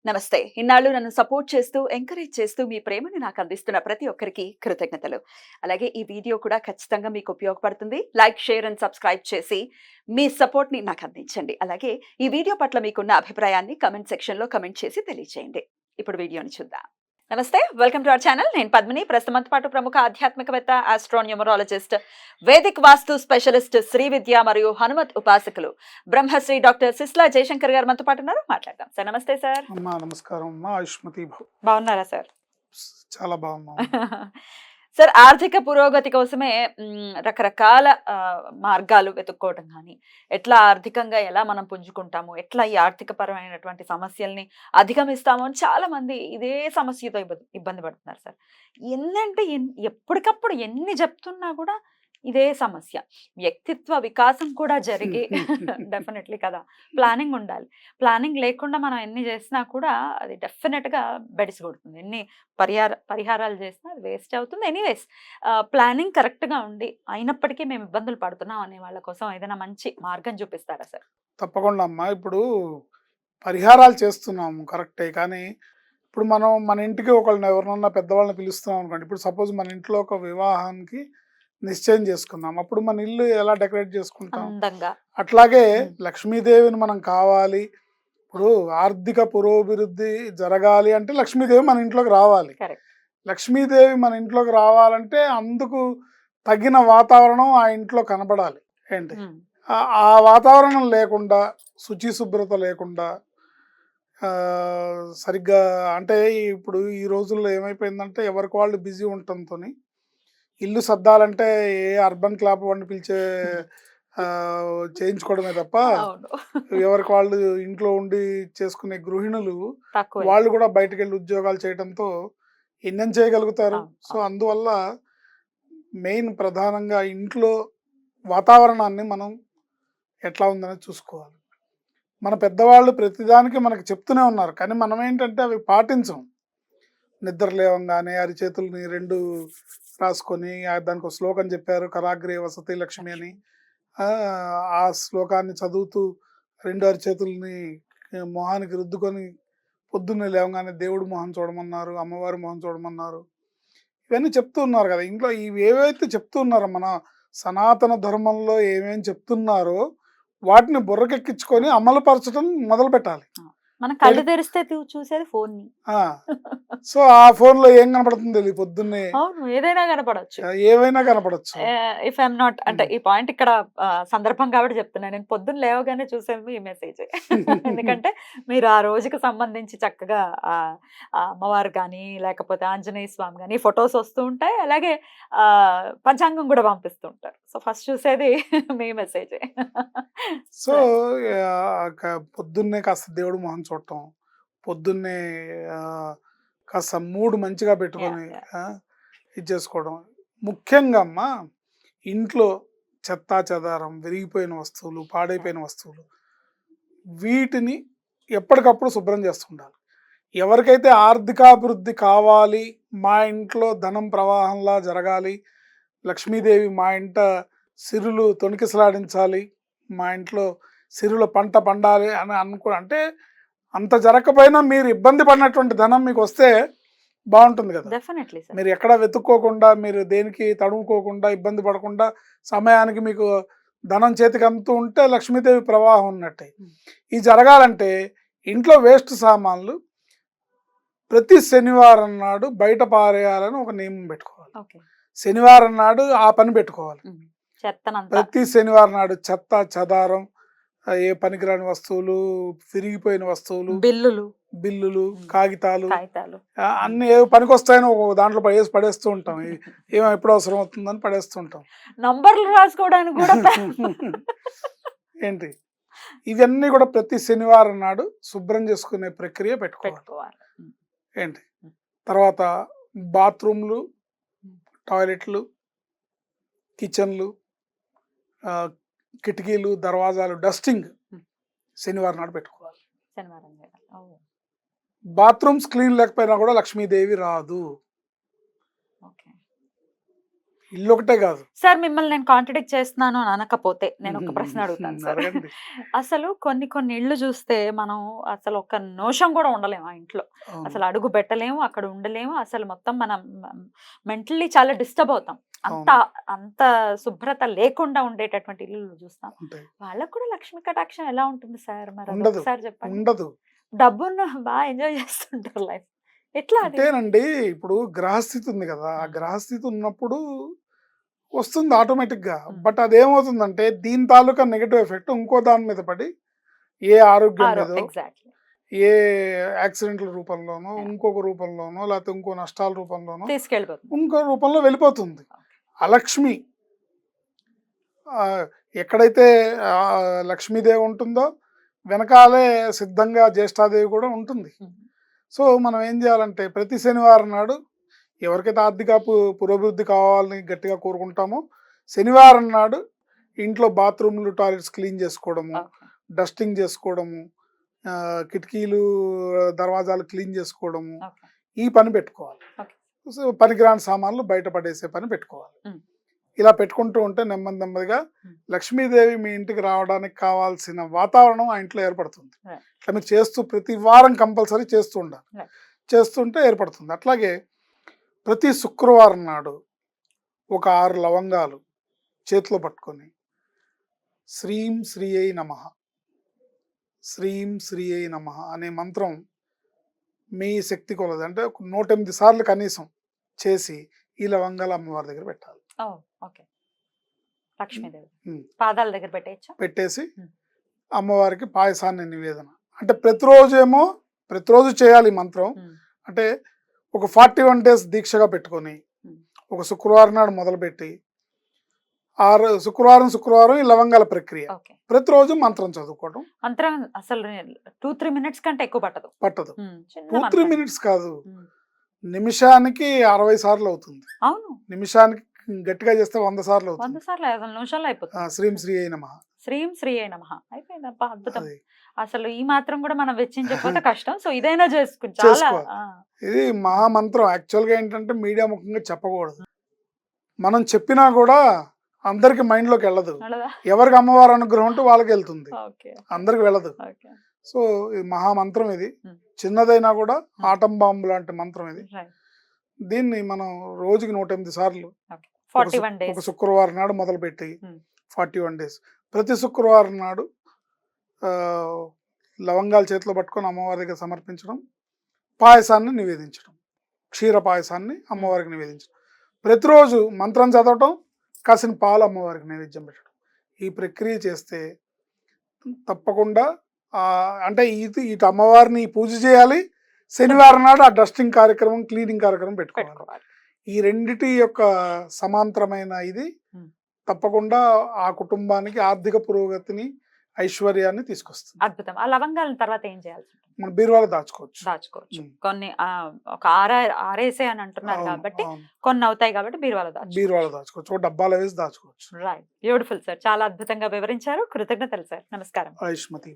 నమస్తే. ఇన్నాళ్ళు నన్ను సపోర్ట్ చేస్తూ, ఎంకరేజ్ చేస్తూ మీ ప్రేమని నాకు అందిస్తున్న ప్రతి ఒక్కరికి కృతజ్ఞతలు. అలాగే ఈ వీడియో కూడా ఖచ్చితంగా మీకు ఉపయోగపడుతుంది. లైక్, షేర్ అండ్ సబ్స్క్రైబ్ చేసి మీ సపోర్ట్‌ని నాకు అందించండి. అలాగే ఈ వీడియో పట్ల మీకున్న అభిప్రాయాన్ని కామెంట్ సెక్షన్‌లో కామెంట్ చేసి తెలియజేయండి. ఇప్పుడు వీడియోని చూద్దాం. నమస్తే. Welcome to our channel. నేను పద్మిని. ప్రస్తుతం మనతో పాటు ప్రముఖ ఆధ్యాత్మికవేత్త, ఆస్ట్రోన్యూమరాలజిస్ట్, వేదిక్ వాస్తు స్పెషలిస్ట్, శ్రీ విద్య మరియు హనుమత్ ఉపాసకులు బ్రహ్మశ్రీ డాక్టర్ సిస్లా జయశంకర్ గారు మనతో పాటు ఉన్నారు. మాట్లాడదాం. సార్ నమస్తే సార్. అమ్మా నమస్కారం అమ్మా. ఆయుష్మతి బాగున్నారా సార్? చాలా బాగున్నాం. సార్, ఆర్థిక పురోగతి కోసమే రకరకాల మార్గాలు వెతుక్కోవటం కానీ, ఎట్లా ఆర్థికంగా ఎలా మనం పుంజుకుంటాము, ఎట్లా ఈ ఆర్థిక పరమైనటువంటి సమస్యల్ని అధిగమిస్తాము అని చాలా మంది ఇదే సమస్యతో ఇబ్బంది పడుతున్నారు సార్. ఎన్నంటే ఎప్పటికప్పుడు ఎన్ని చెప్తున్నా కూడా ఇదే సమస్య. వ్యక్తిత్వ వికాసం కూడా జరిగి డెఫినెట్లీ కదా, ప్లానింగ్ ఉండాలి. ప్లానింగ్ లేకుండా మనం ఎన్ని చేసినా కూడా అది డెఫినెట్గా బెడిసి కొడుతుంది. ఎన్ని పరిహారాలు చేసినా అది వేస్ట్ అవుతుంది. ఎనీవేస్, ప్లానింగ్ కరెక్ట్గా ఉండి అయినప్పటికీ మేము ఇబ్బందులు పడుతున్నాం అనే వాళ్ళ కోసం ఏదైనా మంచి మార్గం చూపిస్తారా సార్? తప్పకుండా అమ్మా. ఇప్పుడు పరిహారాలు చేస్తున్నాము కరెక్టే, కానీ ఇప్పుడు మనం మన ఇంటికి ఒకళ్ళని ఎవరినన్నా పెద్దవాళ్ళని పిలుస్తున్నాం అనుకోండి. ఇప్పుడు సపోజ్ మన ఇంట్లో ఒక వివాహానికి నిశ్చయం చేసుకున్నాం, అప్పుడు మన ఇల్లు ఎలా డెకరేట్ చేసుకుంటాం? అందంగా. అట్లాగే లక్ష్మీదేవిని మనం కావాలి, ఇప్పుడు ఆర్థిక పురోభివృద్ధి జరగాలి అంటే లక్ష్మీదేవి మన ఇంట్లోకి రావాలి. లక్ష్మీదేవి మన ఇంట్లోకి రావాలంటే అందుకు తగిన వాతావరణం ఆ ఇంట్లో కనబడాలి. ఏంటి ఆ వాతావరణం లేకుండా, శుచి శుభ్రత లేకుండా, సరిగ్గా అంటే ఇప్పుడు ఈ రోజుల్లో ఏమైపోయిందంటే ఎవరికి వాళ్ళు బిజీ ఉండటంతో ఇల్లు సర్దాలంటే ఏ అర్బన్ క్లాబ్ వాడిని పిలిచే చేయించుకోవడమే తప్ప ఎవరికి వాళ్ళు ఇంట్లో ఉండి చేసుకునే గృహిణులు వాళ్ళు కూడా బయటకు వెళ్ళి ఉద్యోగాలు చేయడంతో ఎన్నేం చేయగలుగుతారు. సో అందువల్ల మెయిన్ ప్రధానంగా ఇంట్లో వాతావరణాన్ని మనం ఎట్లా ఉందనేది చూసుకోవాలి. మన పెద్దవాళ్ళు ప్రతిదానికి మనకి చెప్తూనే ఉన్నారు, కానీ మనం ఏంటంటే అవి పాటించం. నిద్ర లేవంగానే అరిచేతుల్ని రెండు రాసుకొని దానికి ఒక శ్లోకం చెప్పారు, కరాగ్రే వసతి లక్ష్మి అని. ఆ శ్లోకాన్ని చదువుతూ రెండు అరిచేతుల్ని మొహానికి రుద్దుకొని పొద్దున్నే లేవగానే దేవుడు మొహం చూడమన్నారు, అమ్మవారి మొహం చూడమన్నారు. ఇవన్నీ చెప్తూ ఉన్నారు కదా. ఇంట్లో ఇవి ఏవైతే చెప్తూ ఉన్నారో మన సనాతన ధర్మంలో ఏమేమి చెప్తున్నారో వాటిని బుర్రకెక్కించుకొని అమలుపరచడం మొదలు పెట్టాలి. మన కళ్ళు తెరిస్తే చూసేది ఫోన్ ని. సో ఆ ఫోన్ లో ఏం కనపడుతుంది తెలియదు పొద్దున్నే. అవును, ఏదైనా కనపడచ్చు, ఏవైనా కనపడచ్చు. ఇఫ్ ఐఎమ్ నాట్ అంటే ఈ పాయింట్ ఇక్కడ సందర్భం కాబట్టి చెప్తున్నా. నేను పొద్దున్న లేవగానే చూసేది ఈ మెసేజ్. ఎందుకంటే మీరు ఆ రోజుకి సంబంధించి చక్కగా అమ్మవారు కానీ లేకపోతే ఆంజనేయ స్వామి కానీ ఫొటోస్ వస్తూ ఉంటాయి. అలాగే పంచాంగం కూడా పంపిస్తూ ఉంటారు. సో ఫస్ట్ చూసేది మీ మెసేజ్. సో పొద్దున్నే కాస్త దేవుడు మొహం చూడటం, పొద్దున్నే కాస్త మూడు మంచిగా పెట్టుకొని ఇది చేసుకోవడం. ముఖ్యంగా అమ్మ, ఇంట్లో చెత్తా చెదారం, విరిగిపోయిన వస్తువులు, పాడైపోయిన వస్తువులు, వీటిని ఎప్పటికప్పుడు శుభ్రం చేస్తుండాలి. ఎవరికైతే ఆర్థికాభివృద్ధి కావాలి, మా ఇంట్లో ధనం ప్రవాహంలా జరగాలి, లక్ష్మీదేవి మా ఇంట సిరులు తొణికిసలాడించాలి, మా ఇంట్లో సిరుల పంట పండాలి అని అంటే అంత జరగకపోయినా మీరు ఇబ్బంది పడినటువంటి ధనం మీకు వస్తే బాగుంటుంది కదా. మీరు ఎక్కడ వెతుక్కోకుండా, మీరు దేనికి తడుముకోకుండా, ఇబ్బంది పడకుండా సమయానికి మీకు ధనం చేతికి అంతూ ఉంటే లక్ష్మీదేవి ప్రవాహం ఉన్నట్టే. ఇది జరగాలంటే ఇంట్లో వేస్ట్ సామాన్లు ప్రతి శనివారం నాడు బయట పారేయాలని ఒక నియమం పెట్టుకోవాలి. శనివారం నాడు ఆ పని పెట్టుకోవాలి. ప్రతి శనివారం నాడు చెత్త చెదారం, ఏ పనికిరాని వస్తువులు, విరిగిపోయిన వస్తువులు, బిల్లులు, కాగితాలు అన్ని ఏ పనికి వస్తాయని ఒక దాంట్లో పడేస్తూ ఉంటాం. ఏమో ఎప్పుడు అవసరం అవుతుందని పడేస్తూ ఉంటాం. నంబర్లు రాసుకోవడానికి కూడా ఏంటి ఇవన్నీ కూడా ప్రతి శనివారం నాడు శుభ్రం చేసుకునే ప్రక్రియ పెట్టుకోవాలి. ఏంటి తర్వాత బాత్రూమ్లు, టాయిలెట్లు, కిచెన్లు, కిటికీలు, దర్వాజాలు డస్టింగ్ శనివారం నాడు పెట్టుకోవాలి. బాత్రూమ్స్ క్లీన్ లేకపోయినా కూడా లక్ష్మీదేవి రాదు. ఇల్లు ఒకటే కాదు. సార్ మిమ్మల్ని నేను కాంట్రడిక్ట్ చేస్తున్నాను అని అనకపోతే నేను ఒక ప్రశ్న అడుగుతాను సార్. అడగండి. అసలు కొన్ని ఇళ్ళు చూస్తే మనం అసలు ఒక నిమిషం కూడా ఉండలేము ఆ ఇంట్లో. అవును. అసలు అడుగు పెట్టలేము, అక్కడ ఉండలేము. అసలు మొత్తం మనం మెంటల్లీ చాలా డిస్టర్బ్ అవుతాం. అంత అవును. అంత శుభ్రత లేకుండా ఉండేటటువంటి ఇల్లులు చూస్తాం. ఉంటాయి. వాళ్ళకు కూడా లక్ష్మీ కటాక్షం ఎలా ఉంటుంది సార్? మరి ఉండదు. అదొకసారి చెప్పండి. ఉండదు. డబ్బున్న బాగా ఎంజాయ్ చేస్తుంటారు లైఫ్. ఎట్లా అది? అంటేనండి ఇప్పుడు గ్రహస్థితి ఉంది కదా, ఆ గ్రహస్థితి ఉన్నప్పుడు వస్తుంది ఆటోమేటిక్‌గా. బట్ అదేమవుతుందంటే దీని తాలూకా నెగెటివ్ ఎఫెక్ట్ ఇంకో దాని మీద పడి ఏ ఆరోగ్యం మీదో, ఎగ్జాక్ట్లీ ఏ యాక్సిడెంట్ల రూపంలోనో, ఇంకొక రూపంలోనో, లేకపోతే ఇంకో నష్టాల రూపంలోనో, తీసుకెళ్ళిపోతుంది. ఇంకో రూపంలో వెళ్ళిపోతుంది. అలక్ష్మి ఎక్కడైతే లక్ష్మీదేవి ఉంటుందో వెనకాలే సిద్ధంగా జ్యేష్ఠాదేవి కూడా ఉంటుంది. సో మనం ఏం చేయాలంటే ప్రతి శనివారం నాడు ఎవరికైతే ఆర్థిక పురోభివృద్ధి కావాలని గట్టిగా కోరుకుంటామో శనివారం నాడు ఇంట్లో బాత్రూమ్లు టాయిలెట్స్ క్లీన్ చేసుకోవడము, డస్టింగ్ చేసుకోవడము, కిటికీలు దర్వాజాలు క్లీన్ చేసుకోవడము, ఈ పని పెట్టుకోవాలి. సో పనికిరాని సామాన్లు బయట పడేసే పని పెట్టుకోవాలి. ఇలా పెట్టుకుంటూ ఉంటే నెమ్మది నెమ్మదిగా లక్ష్మీదేవి మీ ఇంటికి రావడానికి కావాల్సిన వాతావరణం ఆ ఇంట్లో ఏర్పడుతుంది. ఇట్లా మీరు చేస్తూ ప్రతి వారం కంపల్సరీ చేస్తూ ఉండాలి. చేస్తుంటే ఏర్పడుతుంది. అట్లాగే ప్రతి శుక్రవారం నాడు ఒక 6 లవంగాలు చేతిలో పట్టుకొని శ్రీం శ్రీ అయి నమః, శ్రీం శ్రీ అయి నమః అనే మంత్రం మీ శక్తి కొలది అంటే 108 సార్లు కనీసం చేసి ఈ లవంగాలు అమ్మవారి దగ్గర పెట్టాలి. ఓకే. లక్ష్మీదేవి పాదాల దగ్గర పెట్టేయచ్చా? పెట్టేసి అమ్మవారికి పాయసాన్ని నివేదన అంటే ప్రతిరోజు చేయాలి ఈ మంత్రం. అంటే ఒక 41 days దీక్షగా పెట్టుకొని ఒక శుక్రవారం నాడు మొదలుపెట్టి శుక్రవారం ఈ లవంగాల ప్రక్రియ ప్రతిరోజు మంత్రం చదువుకోవడం. మంత్రం అసలు 2-3 minutes కంటే ఎక్కువ పట్టదు. 2-3 minutes కాదు, నిమిషానికి 60 సార్లు అవుతుంది. అవును, నిమిషానికి గట్టిగా చేస్తే 100 సార్లు అవుతుంది. 100 సార్లు 5 నిమిషాల్లో అయిపోతుంది. శ్రీం శ్రీ అయి నమః, శ్రీం శ్రీ అయి నమః అయిపోయిందప్ప, అద్భుతం. అసలు ఈ మాత్రం కూడా మనం వెచ్చించకపోతే కష్టం. సో ఇదైనా చాలా ఇది మహామంత్రం. యాక్చువల్గా ఏంటంటే మీడియా ముఖంగా చెప్పకూడదు. మనం చెప్పినా కూడా అందరికి మైండ్ లోకి వెళ్ళదు. ఎవరికి అమ్మవారి అనుగ్రహం ఉంటే వాళ్ళకి వెళ్తుంది, అందరికి వెళ్ళదు. సో ఇది మహామంత్రం. ఇది చిన్నదైనా కూడా ఆటం బాంబు లాంటి మంత్రం ఇది. దీన్ని మనం రోజుకి 108 సార్లు ఒక శుక్రవారం నాడు మొదలుపెట్టి 41 days ప్రతి శుక్రవారం నాడు లవంగాలు చేతిలో పట్టుకొని అమ్మవారి దగ్గర సమర్పించడం, పాయసాన్ని నివేదించడం, క్షీర పాయసాన్ని అమ్మవారికి నివేదించడం, ప్రతిరోజు మంత్రం చదవటం, కాసిన పాలు అమ్మవారికి నైవేద్యం పెట్టడం. ఈ ప్రక్రియ చేస్తే తప్పకుండా అంటే ఇటు అమ్మవారిని పూజ చేయాలి, శనివారం నాడు ఆ డస్టింగ్ కార్యక్రమం, క్లీనింగ్ కార్యక్రమం పెట్టుకోవాలి. ఈ రెండిటి యొక్క సమాంతరమైన ఇది తప్పకుండా ఆ కుటుంబానికి ఆర్థిక పురోగతిని, ఐశ్వర్యాన్ని తీసుకొస్తుంది. అద్భుతం. ఆ లవంగాల తర్వాత ఏం చేయాల్సి ఉంటుంది? మన బీరువాలో దాచుకోవచ్చు. కొన్ని ఒక ఆరేసే అని అంటున్నారు కాబట్టి కొన్ని అవుతాయి కాబట్టి బీరువాలో దాచుకోవచ్చు. ఒక డబ్బాలో వేసి దాచుకోవచ్చు. Right, beautiful sir. చాలా అద్భుతంగా వివరించారు. కృతజ్ఞతలు సార్. నమస్కారం. ఆయుష్మతి.